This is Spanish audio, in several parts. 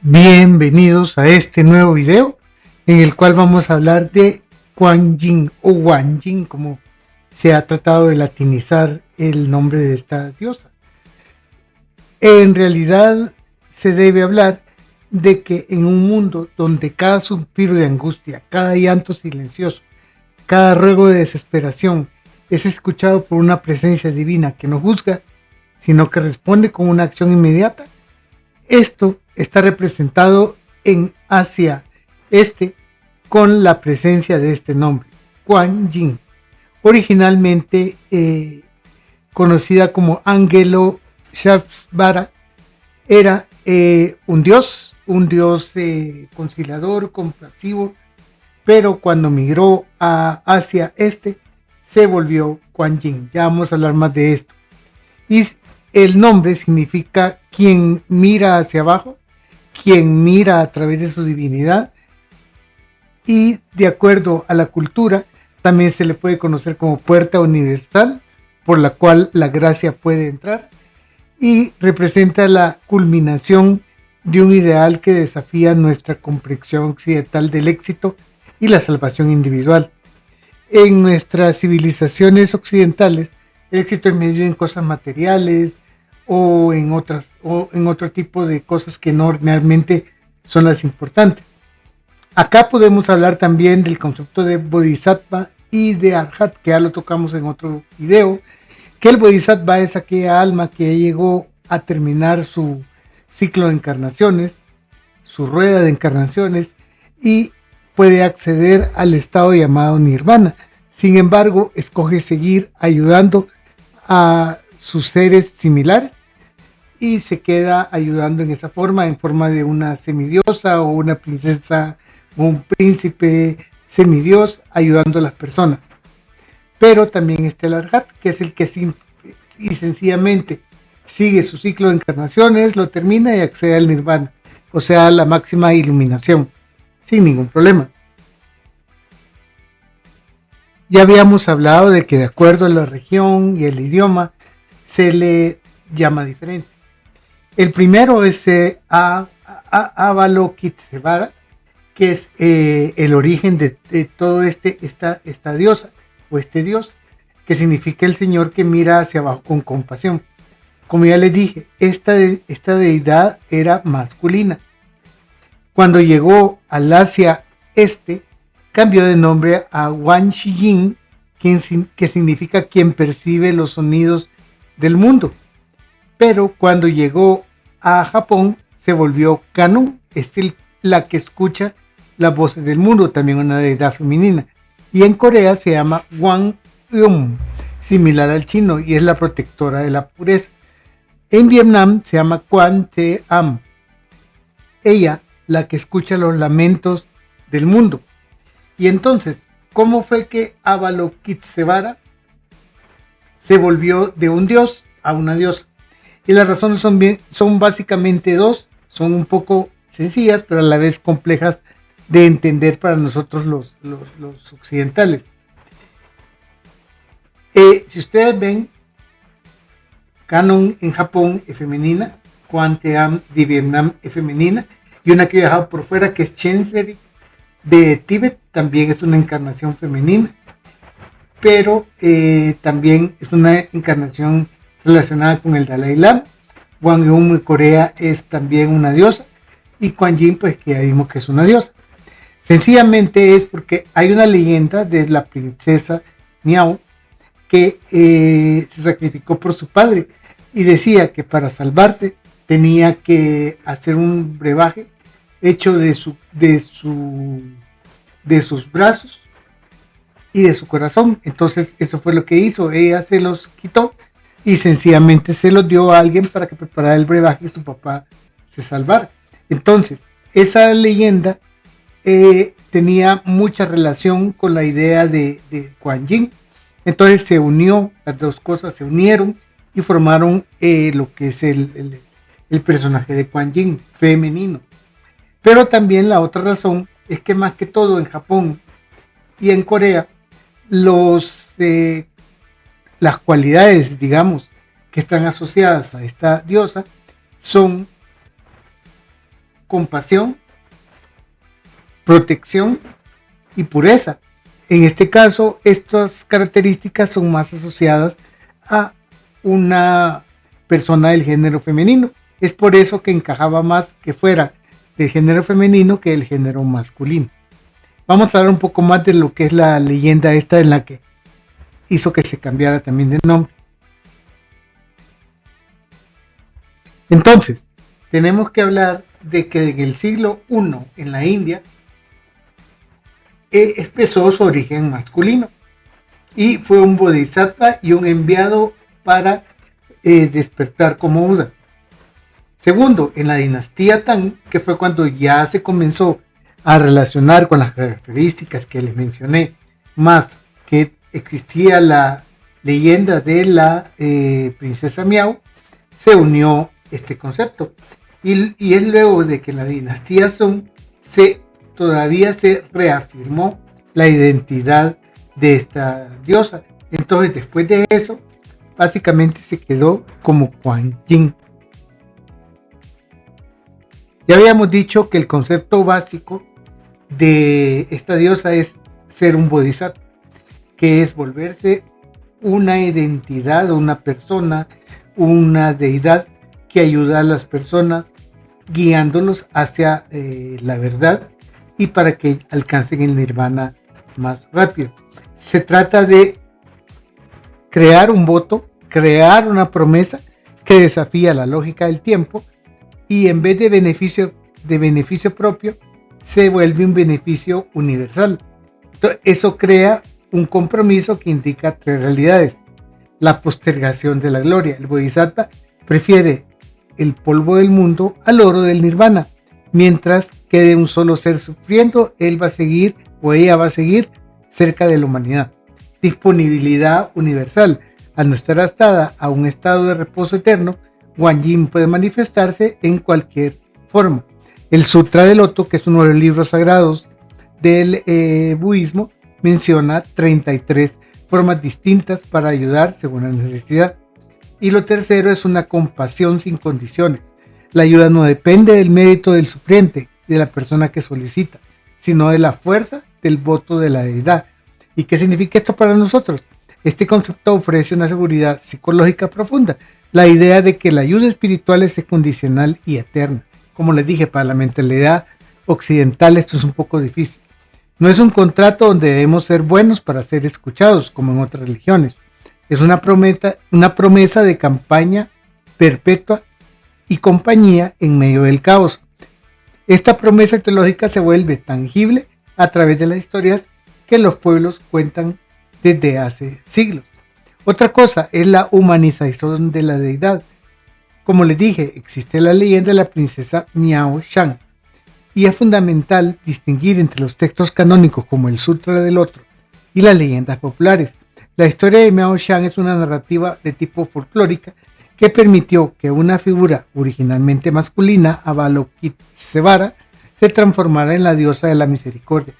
Bienvenidos a este nuevo video en el cual vamos a hablar de Kuan Yin o Wan Yin, como se ha tratado de latinizar el nombre de esta diosa. En realidad se debe hablar de que en un mundo donde cada suspiro de angustia, cada llanto silencioso, cada ruego de desesperación es escuchado por una presencia divina que no juzga, sino que responde con una acción inmediata, esto está representado en Asia Este con la presencia de este nombre, Kuan Yin, originalmente conocida como Angelo Shapsvara. Era un dios conciliador, compasivo, pero cuando migró a Asia Este se volvió Kuan Yin. Ya vamos a hablar más de esto. Y el nombre significa quien mira hacia abajo, quien mira a través de su divinidad, y de acuerdo a la cultura también se le puede conocer como puerta universal por la cual la gracia puede entrar, y representa la culminación de un ideal que desafía nuestra comprensión occidental del éxito y la salvación individual. En nuestras civilizaciones occidentales, el éxito es medio en cosas materiales o en otro tipo de cosas que no realmente son las importantes. Acá podemos hablar también del concepto de Bodhisattva y de Arhat, que ya lo tocamos en otro video, que el Bodhisattva es aquella alma que llegó a terminar su ciclo de encarnaciones, su rueda de encarnaciones, y puede acceder al estado llamado Nirvana. Sin embargo, escoge seguir ayudando a sus seres similares y se queda ayudando en esa forma, en forma de una semidiosa o una princesa o un príncipe semidios ayudando a las personas. Pero también está el Arhat, que es el que y sencillamente sigue su ciclo de encarnaciones, lo termina y accede al Nirvana, o sea, la máxima iluminación, sin ningún problema. Ya habíamos hablado de que de acuerdo a la región y el idioma se le llama diferente. El primero es Avalokitesvara, que es el origen de todo esta diosa o este dios, que significa el Señor que mira hacia abajo con compasión. Como ya les dije, esta deidad era masculina. Cuando llegó al Asia Este, cambió de nombre a Wan Shi-Yin, que significa quien percibe los sonidos del mundo. Pero cuando llegó a Japón, se volvió Kannon, es la que escucha las voces del mundo, también una deidad femenina. Y en Corea se llama Wang Eum, similar al chino, y es la protectora de la pureza. En Vietnam se llama Quan Te Am, ella la que escucha los lamentos del mundo. Y entonces, ¿cómo fue que Avalokitesvara se volvió de un dios a una diosa? Y las razones son básicamente dos, son un poco sencillas, pero a la vez complejas de entender para nosotros los occidentales. Si ustedes ven, Kannon en Japón es femenina, Kwanteam de Vietnam es femenina, y una que ha viajado por fuera que es Chenseri de Tíbet, también es una encarnación femenina, pero también es una encarnación relacionada con el Dalai Lama. Wang Eum de Corea es también una diosa, y Kuan Yin, pues que ya vimos que es una diosa. Sencillamente es porque hay una leyenda de la princesa Miao que se sacrificó por su padre y decía que para salvarse tenía que hacer un brebaje hecho de sus brazos y de su corazón. Entonces eso fue lo que hizo, ella se los quitó y sencillamente se los dio a alguien para que preparara el brebaje y su papá se salvara. Entonces esa leyenda tenía mucha relación con la idea de Kuan Yin. Entonces se unió, las dos cosas se unieron y formaron lo que es el personaje de Kuan Yin femenino. Pero también la otra razón es que más que todo en Japón y en Corea, las cualidades, digamos, que están asociadas a esta diosa son compasión, protección y pureza. En este caso, estas características son más asociadas a una persona del género femenino. Es por eso que encajaba más que fuera del género femenino que del género masculino. Vamos a hablar un poco más de lo que es la leyenda esta en la que hizo que se cambiara también de nombre. Entonces, tenemos que hablar de que en el siglo I en la India expresó su origen masculino y fue un bodhisattva y un enviado para despertar como Buda. Segundo, en la dinastía Tang, que fue cuando ya se comenzó a relacionar con las características que les mencioné, más que existía la leyenda de la princesa Miao, se unió este concepto. Y es luego de que en la dinastía Song todavía se reafirmó la identidad de esta diosa. Entonces, después de eso, básicamente se quedó como Kuan Yin. Ya habíamos dicho que el concepto básico de esta diosa es ser un bodhisattva, que es volverse una identidad, una persona, una deidad que ayuda a las personas guiándolos hacia la verdad y para que alcancen el nirvana más rápido. Se trata de crear un voto, crear una promesa que desafía la lógica del tiempo y en vez de beneficio propio, se vuelve un beneficio universal. Entonces, eso crea un compromiso que indica tres realidades. La postergación de la gloria. El bodhisattva prefiere el polvo del mundo al oro del nirvana. Mientras quede un solo ser sufriendo, él va a seguir o ella va a seguir cerca de la humanidad. Disponibilidad universal. Al no estar atada a un estado de reposo eterno, Kuan Yin puede manifestarse en cualquier forma. El Sutra del Loto, que es uno de los libros sagrados del budismo, menciona 33 formas distintas para ayudar según la necesidad. Y lo tercero es una compasión sin condiciones. La ayuda no depende del mérito del sufriente, de la persona que solicita, sino de la fuerza del voto de la deidad. ¿Y qué significa esto para nosotros? Este concepto ofrece una seguridad psicológica profunda, la idea de que la ayuda espiritual es incondicional y eterna. Como les dije, para la mentalidad occidental esto es un poco difícil. No es un contrato donde debemos ser buenos para ser escuchados, como en otras religiones. Es una promesa de campaña perpetua y compañía en medio del caos. Esta promesa teológica se vuelve tangible a través de las historias que los pueblos cuentan desde hace siglos. Otra cosa es la humanización de la deidad. Como les dije, existe la leyenda de la princesa Miao Shan, y es fundamental distinguir entre los textos canónicos como el Sutra del Loto y las leyendas populares. La historia de Miao Shan es una narrativa de tipo folclórica que permitió que una figura originalmente masculina, Avalokitesvara, se transformara en la diosa de la misericordia,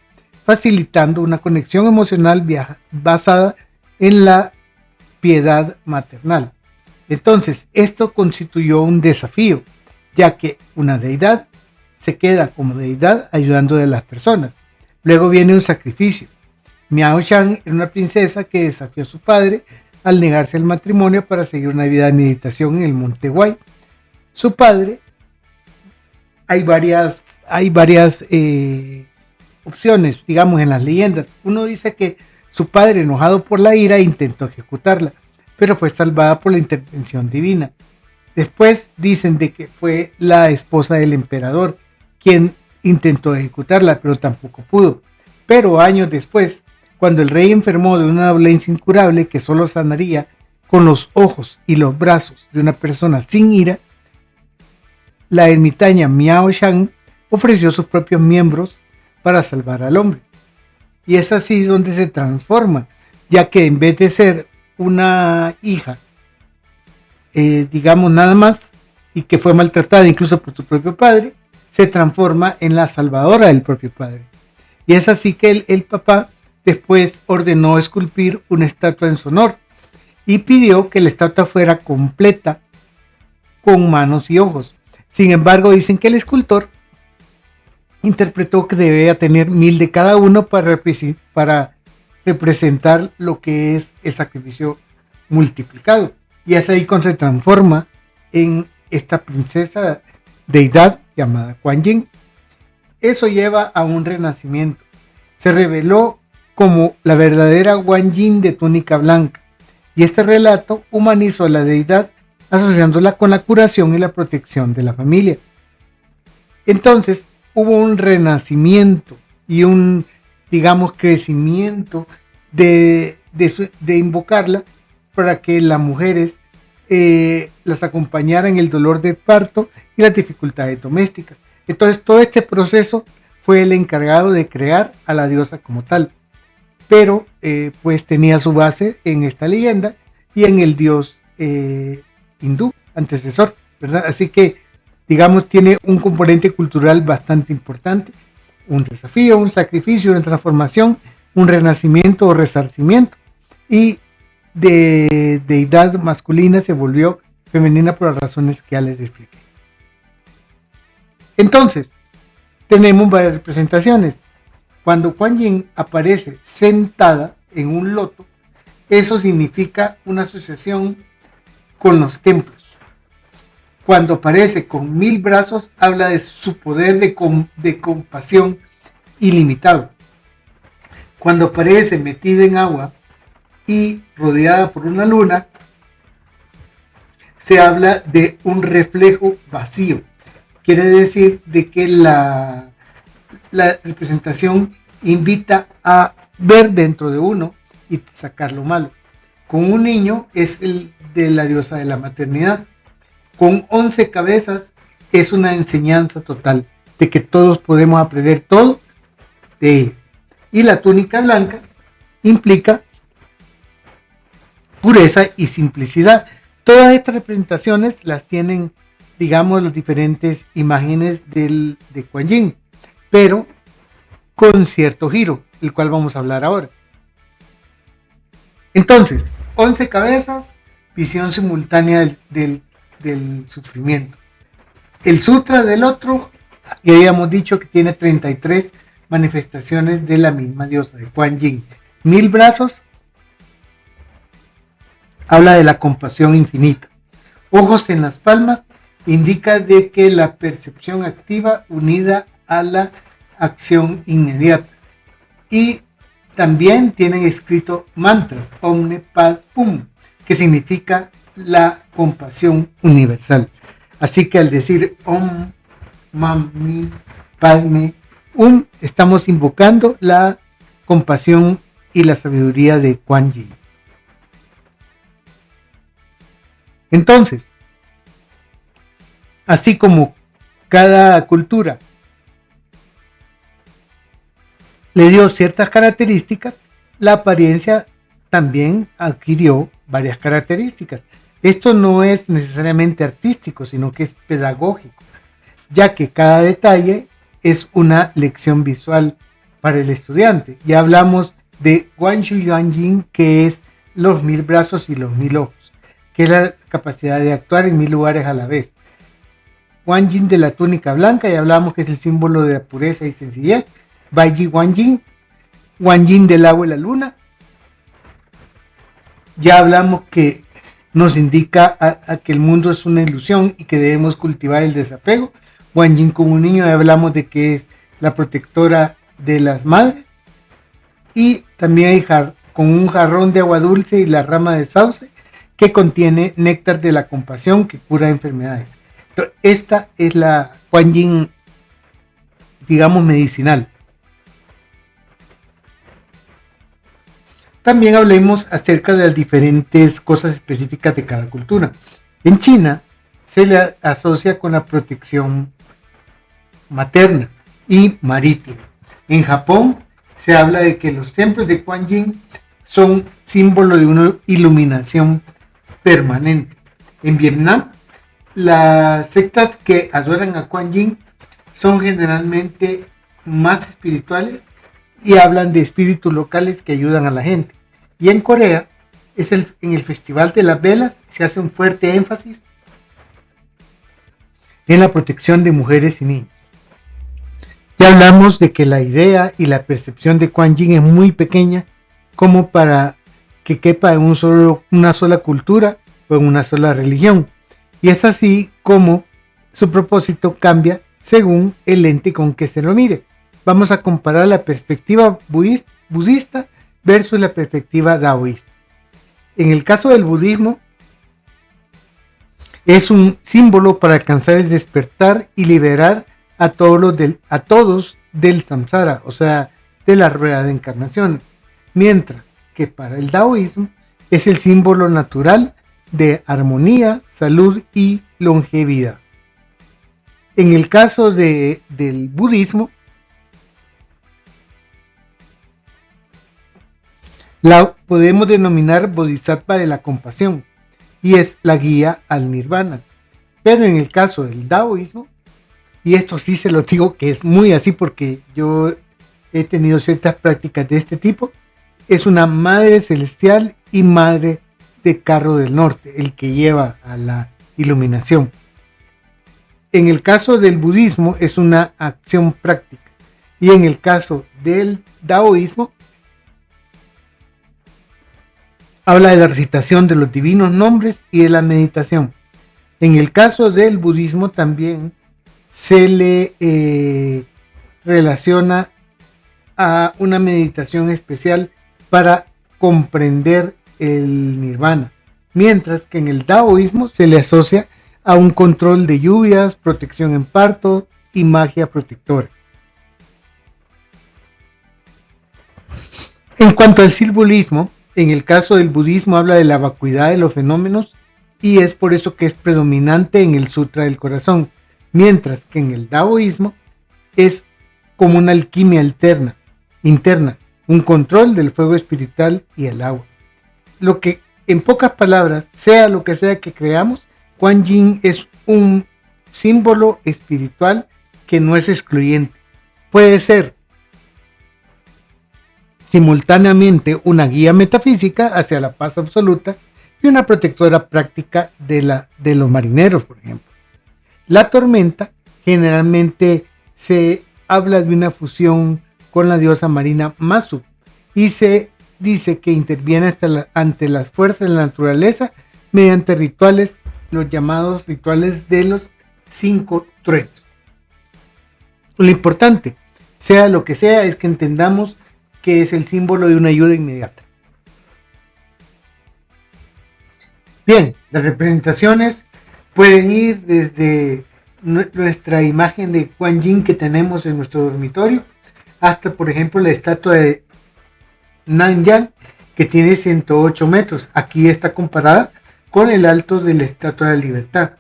facilitando una conexión emocional basada en la piedad maternal. Entonces, esto constituyó un desafío, ya que una deidad se queda como deidad ayudando a las personas. Luego viene un sacrificio. Miao Shan era una princesa que desafió a su padre al negarse al matrimonio para seguir una vida de meditación en el monte Huai. Su padre, hay varias opciones, digamos, en las leyendas. Uno dice que su padre, enojado por la ira, intentó ejecutarla, pero fue salvada por la intervención divina. Después dicen de que fue la esposa del emperador quien intentó ejecutarla, pero tampoco pudo. Pero años después, cuando el rey enfermó de una dolencia incurable que solo sanaría con los ojos y los brazos de una persona sin ira, la ermitaña Miao Shan ofreció sus propios miembros para salvar al hombre. Y es así donde se transforma, ya que en vez de ser una hija, digamos nada más, y que fue maltratada incluso por su propio padre, se transforma en la salvadora del propio padre. Y es así que el papá después ordenó esculpir una estatua en su honor y pidió que la estatua fuera completa con manos y ojos. Sin embargo, dicen que el escultor interpretó que debía tener 1000 de cada uno para representar lo que es el sacrificio multiplicado. Y es ahí cuando se transforma en esta princesa deidad llamada Kuan Yin. Eso lleva a un renacimiento. Se reveló como la verdadera Kuan Yin de túnica blanca. Y este relato humanizó a la deidad asociándola con la curación y la protección de la familia. Entonces hubo un renacimiento y un, digamos, crecimiento de invocarla para que las mujeres las acompañaran en el dolor de parto y las dificultades domésticas. Entonces todo este proceso fue el encargado de crear a la diosa como tal, pero pues tenía su base en esta leyenda y en el dios hindú antecesor, ¿verdad? Así que digamos tiene un componente cultural bastante importante, un desafío, un sacrificio, una transformación, un renacimiento o resarcimiento, y de deidad masculina se volvió femenina por las razones que ya les expliqué. Entonces, tenemos varias representaciones. Cuando Kuan Yin aparece sentada en un loto, eso significa una asociación con los templos. Cuando aparece con 1000 brazos, habla de su poder de compasión ilimitado. Cuando aparece metida en agua y rodeada por una luna, se habla de un reflejo vacío. Quiere decir de que la representación invita a ver dentro de uno y sacar lo malo. Con un niño es el de la diosa de la maternidad. Con 11 cabezas es una enseñanza total de que todos podemos aprender todo de ella. Y la túnica blanca implica pureza y simplicidad. Todas estas representaciones las tienen, digamos, las diferentes imágenes de Kuan Yin, pero con cierto giro, el cual vamos a hablar ahora. Entonces, 11 cabezas, visión simultánea del sufrimiento. El sutra del otro, ya habíamos dicho que tiene 33 manifestaciones de la misma diosa, de Kuan Yin. 1000 brazos, habla de la compasión infinita. Ojos en las palmas, indica de que la percepción activa unida a la acción inmediata. Y también tienen escrito mantras, Omne Pad Um, que significa la compasión universal. Así que al decir Om Mani Padme Um, estamos invocando la compasión y la sabiduría de Kuan Yin. Entonces, así como cada cultura le dio ciertas características, la apariencia también adquirió varias características. Esto no es necesariamente artístico, sino que es pedagógico, ya que cada detalle es una lección visual para el estudiante. Ya hablamos de Guanshu Yuanjin, que es los 1000 brazos y los 1000 ojos, que es la capacidad de actuar en 1000 lugares a la vez. Kuan Yin de la túnica blanca, ya hablamos que es el símbolo de la pureza y sencillez. Baiji Kuan Yin, Kuan Yin del agua y la luna. Ya hablamos que nos indica a que el mundo es una ilusión y que debemos cultivar el desapego. Kuan Yin como un niño, ya hablamos de que es la protectora de las madres. Y también hay con un jarrón de agua dulce y la rama de sauce que contiene néctar de la compasión que cura enfermedades. Entonces, esta es la Kuan Yin, digamos, medicinal. También hablemos acerca de las diferentes cosas específicas de cada cultura. En China se le asocia con la protección materna y marítima. En Japón se habla de que los templos de Kuan Yin son símbolo de una iluminación permanente. En Vietnam, las sectas que adoran a Kuan Yin son generalmente más espirituales y hablan de espíritus locales que ayudan a la gente. Y en Corea, en el Festival de las Velas, se hace un fuerte énfasis en la protección de mujeres y niños. Ya hablamos de que la idea y la percepción de Kuan Yin es muy pequeña como para que quepa en una sola cultura o en una sola religión. Y es así como su propósito cambia según el lente con que se lo mire. Vamos a comparar la perspectiva budista versus la perspectiva daoísta. En el caso del budismo, es un símbolo para alcanzar el despertar y liberar a todos del samsara, o sea, de la rueda de encarnaciones. Mientras que para el taoísmo es el símbolo natural de armonía, salud y longevidad. En el caso del budismo, la podemos denominar bodhisattva de la compasión y es la guía al nirvana. Pero en el caso del taoísmo, y esto sí se lo digo que es muy así porque yo he tenido ciertas prácticas de este tipo, es una madre celestial y madre de carro del norte, el que lleva a la iluminación. En el caso del budismo es una acción práctica y en el caso del taoísmo habla de la recitación de los divinos nombres y de la meditación. En el caso del budismo también se le relaciona a una meditación especial para comprender el nirvana, mientras que en el taoísmo se le asocia a un control de lluvias, protección en parto y magia protectora. En cuanto al simbolismo, en el caso del budismo habla de la vacuidad de los fenómenos y es por eso que es predominante en el Sutra del Corazón, mientras que en el taoísmo es como una alquimia interna, un control del fuego espiritual y el agua. Lo que, en pocas palabras, sea lo que sea que creamos, Kuan Yin es un símbolo espiritual que no es excluyente. Puede ser simultáneamente una guía metafísica hacia la paz absoluta y una protectora práctica de los marineros, por ejemplo. La tormenta generalmente se habla de una fusión con la diosa marina Masu y se dice que interviene ante las fuerzas de la naturaleza mediante rituales, los llamados rituales de los 5 truenos. Lo importante, sea lo que sea, es que entendamos que es el símbolo de una ayuda inmediata. Bien, las representaciones pueden ir desde nuestra imagen de Kuan Yin que tenemos en nuestro dormitorio hasta, por ejemplo, la estatua de Nanyang que tiene 108 metros. Aquí está comparada con el alto de la Estatua de la Libertad.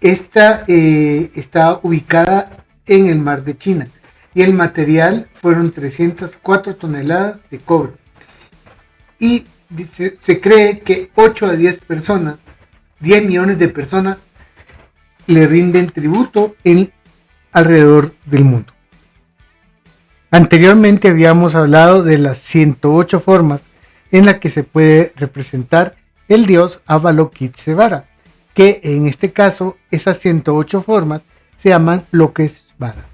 Esta está ubicada en el mar de China y el material fueron 304 toneladas de cobre. Y se cree que 8 a 10 personas, 10 millones de personas le rinden tributo alrededor del mundo. Anteriormente habíamos hablado de las 108 formas en las que se puede representar el dios Avalokiteshvara, que en este caso esas 108 formas se llaman Lokeshvara.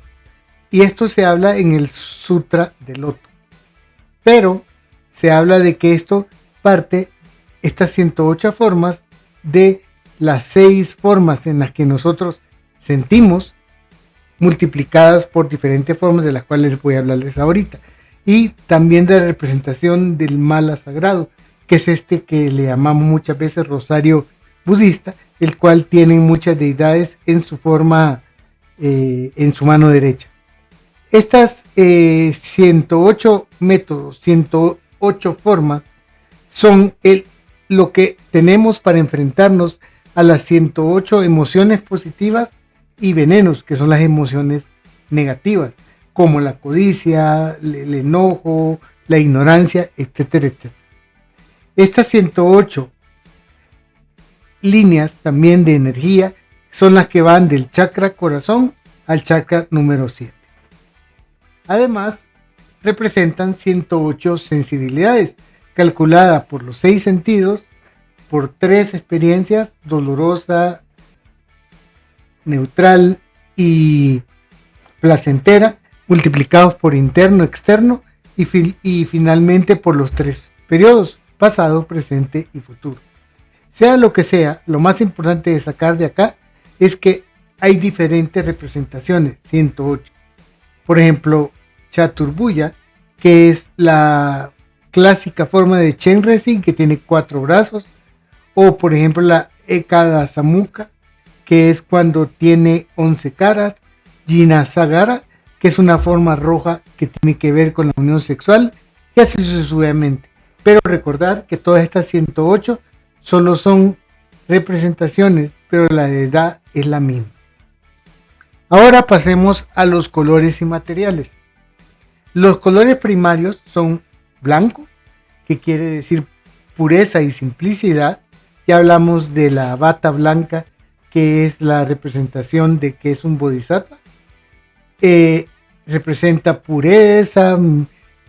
Y esto se habla en el Sutra del Loto. Pero se habla de que estas 108 formas de las 6 formas en las que nosotros sentimos, multiplicadas por diferentes formas de las cuales voy a hablarles ahorita, y también de la representación del mala sagrado, que es este que le llamamos muchas veces rosario budista, el cual tiene muchas deidades en su forma, en su mano derecha. Estas 108 métodos, 108 formas, son lo que tenemos para enfrentarnos a las 108 emociones positivas y venenos, que son las emociones negativas, como la codicia, el enojo, la ignorancia, etcétera, etcétera. Estas 108 líneas también de energía son las que van del chakra corazón al chakra número 7. Además, representan 108 sensibilidades, calculadas por los 6 sentidos, por 3 experiencias, dolorosa, neutral y placentera, multiplicados por interno, externo y finalmente por los 3 periodos, pasado, presente y futuro. Sea lo que sea, lo más importante de sacar de acá es que hay diferentes representaciones, 108. Por ejemplo, Chaturbuya, que es la clásica forma de Chenrezig, que tiene 4 brazos, o por ejemplo la Ekada Samuka, que es cuando tiene 11 caras, Jinasagara, que es una forma roja que tiene que ver con la unión sexual, y así sucesivamente. Pero recordar que todas estas 108 solo son representaciones, pero la edad es la misma. Ahora pasemos a los colores y materiales. Los colores primarios son blanco, que quiere decir pureza y simplicidad. Ya hablamos de la bata blanca, que es la representación de que es un bodhisattva. Representa pureza,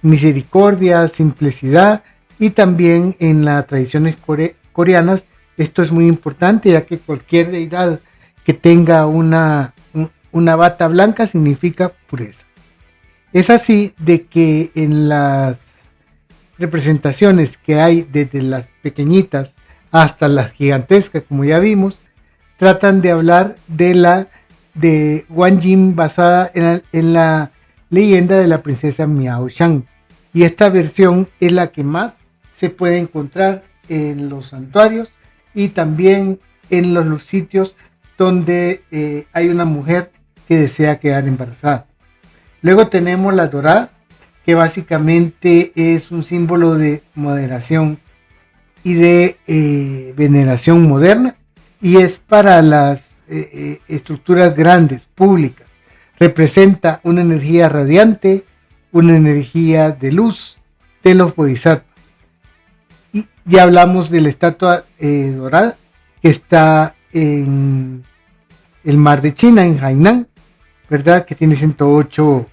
misericordia, simplicidad, y también en las tradiciones coreanas esto es muy importante, ya que cualquier deidad que tenga una bata blanca significa pureza. Es así de que en las representaciones que hay desde las pequeñitas hasta las gigantescas, como ya vimos, tratan de hablar de Guanyin basada en la leyenda de la princesa Miao Shan. Y esta versión es la que más se puede encontrar en los santuarios y también en los sitios donde hay una mujer que desea quedar embarazada. Luego tenemos las doradas, que básicamente es un símbolo de moderación y de veneración moderna, y es para las estructuras grandes, públicas. Representa una energía radiante, una energía de luz de los bodhisattvas. Y ya hablamos de la estatua dorada que está en el mar de China, en Hainan, ¿verdad? Que tiene 108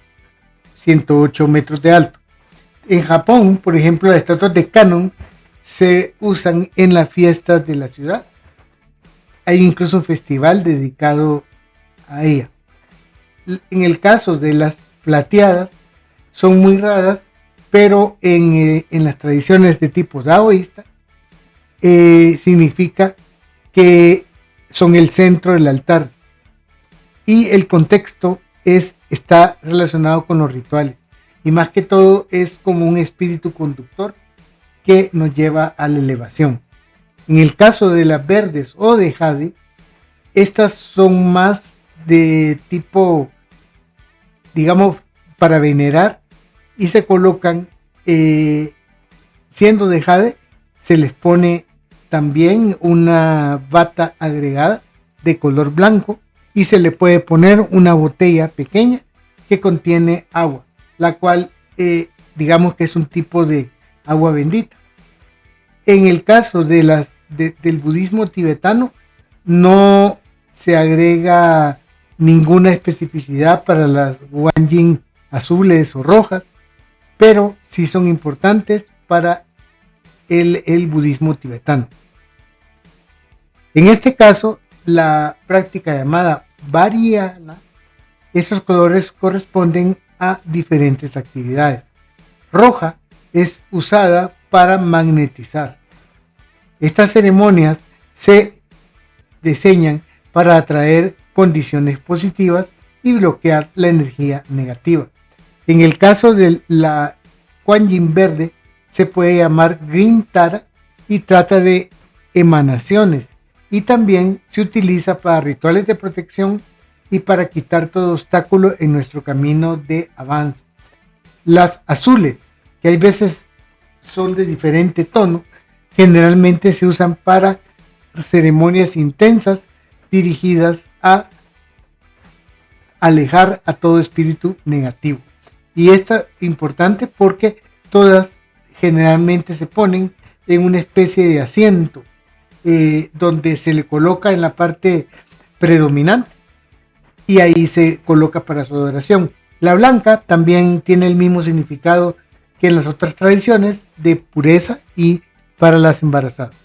metros de alto. En Japón, por ejemplo, las estatuas de Kannon se usan en las fiestas de la ciudad. Hay incluso un festival dedicado a ella. En el caso de las plateadas, son muy raras, pero en las tradiciones de tipo taoísta, significa que son el centro del altar. Y el contexto está relacionado con los rituales. Y más que todo es como un espíritu conductor que nos lleva a la elevación. En el caso de las verdes o de jade, estas son más de tipo, digamos, para venerar, y se colocan, siendo de jade, se les pone también una bata agregada de color blanco y se le puede poner una botella pequeña que contiene agua, la cual digamos que es un tipo de agua bendita. En el caso de del budismo tibetano no se agrega ninguna especificidad para las guanyin azules o rojas, pero sí son importantes para el budismo tibetano. En este caso, la práctica llamada Vajrayana, esos colores corresponden a diferentes actividades. Roja es usada para magnetizar. Estas ceremonias se diseñan para atraer condiciones positivas y bloquear la energía negativa. En el caso de la Guanyin verde, se puede llamar Green Tara y trata de emanaciones, y también se utiliza para rituales de protección y para quitar todo obstáculo en nuestro camino de avance. Las azules, que hay veces son de diferente tono, generalmente se usan para ceremonias intensas dirigidas a alejar a todo espíritu negativo. Y esto es importante porque todas generalmente se ponen en una especie de asiento, donde se le coloca en la parte predominante y ahí se coloca para su adoración. La blanca también tiene el mismo significado que en las otras tradiciones, de pureza y para las embarazadas.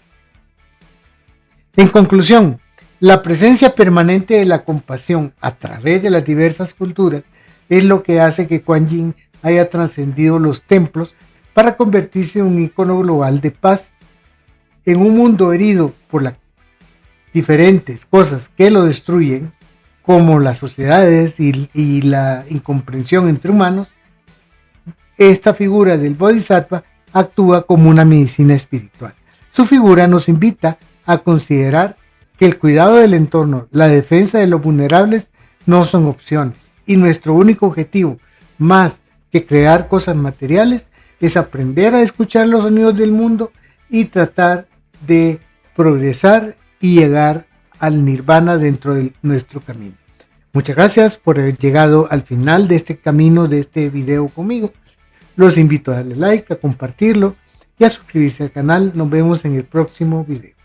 En conclusión, la presencia permanente de la compasión a través de las diversas culturas es lo que hace que Kuan Yin haya trascendido los templos para convertirse en un icono global de paz. En un mundo herido por las diferentes cosas que lo destruyen, como las sociedades y la incomprensión entre humanos, esta figura del Bodhisattva actúa como una medicina espiritual. Su figura nos invita a considerar que el cuidado del entorno, la defensa de los vulnerables no son opciones, y nuestro único objetivo, más que crear cosas materiales, es aprender a escuchar los sonidos del mundo y tratar de progresar y llegar al nirvana dentro de nuestro camino. Muchas gracias por haber llegado al final de este camino, de este video conmigo. Los invito a darle like, a compartirlo y a suscribirse al canal. Nos vemos en el próximo video.